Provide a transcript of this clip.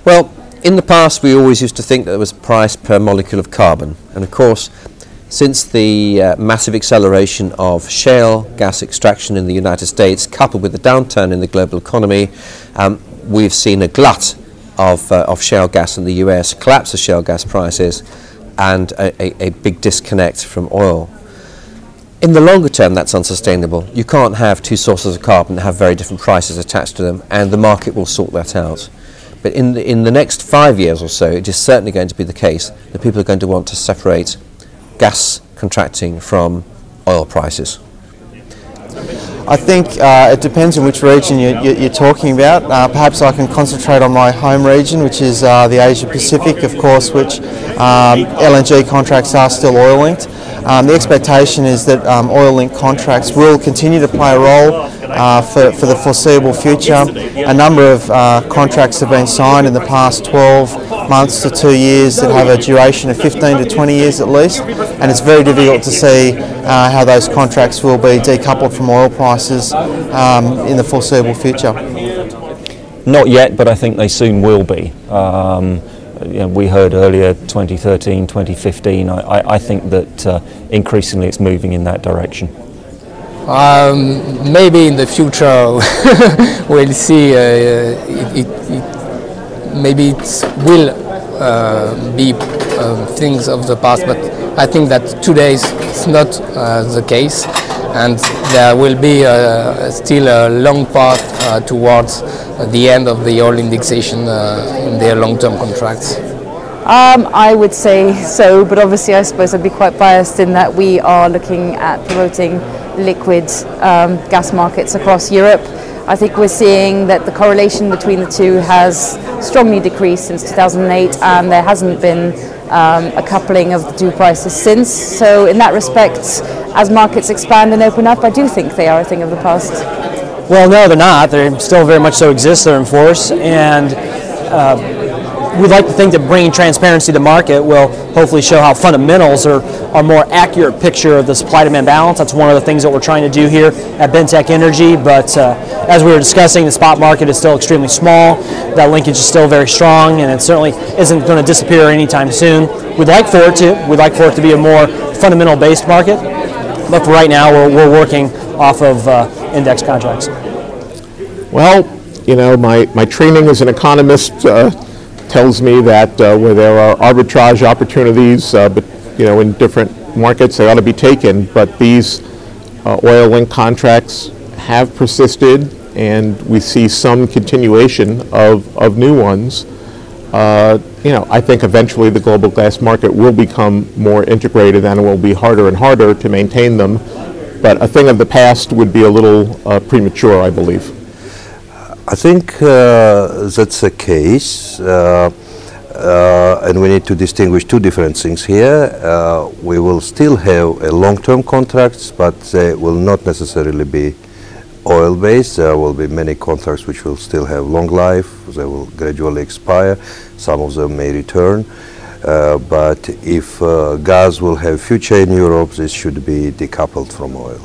Well, in the past we always used to think that there was a price per molecule of carbon, and of course since the massive acceleration of shale gas extraction in the United States coupled with the downturn in the global economy, we've seen a glut of shale gas in the US, collapse of shale gas prices, and a big disconnect from oil. In the longer term, that's unsustainable. You can't have two sources of carbon that have very different prices attached to them, and the market will sort that out. But in the next 5 years or so, it is certainly going to be the case that people are going to want to separate gas contracting from oil prices. I think it depends on which region you're talking about. Perhaps I can concentrate on my home region, which is the Asia Pacific, of course, which LNG contracts are still oil linked. The expectation is that oil-linked contracts will continue to play a role for the foreseeable future. A number of contracts have been signed in the past 12 months to 2 years that have a duration of 15 to 20 years at least, and it's very difficult to see how those contracts will be decoupled from oil prices in the foreseeable future. Not yet, but I think they soon will be. We heard earlier 2013, 2015. I think that increasingly it's moving in that direction. Maybe in the future we'll see. Maybe it will be things of the past, but I think that today it's not the case, and there will be still a long path towards the end of the oil indexation in their long-term contracts. I would say so, but obviously I suppose I'd be quite biased in that we are looking at promoting liquid gas markets across Europe. I think we're seeing that the correlation between the two has strongly decreased since 2008, and there hasn't been a coupling of the two prices since. So in that respect, as markets expand and open up, I do think they are a thing of the past. Well, no, they're not. They still very much so exist. They're in force, and we'd like to think that bringing transparency to market will hopefully show how fundamentals are a more accurate picture of the supply-demand balance. That's one of the things that we're trying to do here at Bentek Energy. But as we were discussing, the spot market is still extremely small. That linkage is still very strong, and it certainly isn't going to disappear anytime soon. We'd like for it to. We'd like for it to be a more fundamental-based market. But for right now, we're working off of index contracts. Well, you know, my training as an economist tells me that where there are arbitrage opportunities, but you know, in different markets, they ought to be taken. But these oil-linked contracts have persisted, and we see some continuation of new ones. You know, I think eventually the global gas market will become more integrated, and it will be harder and harder to maintain them. But a thing of the past would be a little premature, I believe. I think that's the case, and we need to distinguish two different things here. We will still have long-term contracts, but they will not necessarily be oil-based. There will be many contracts which will still have long life. They will gradually expire. Some of them may return. But if gas will have future in Europe, this should be decoupled from oil.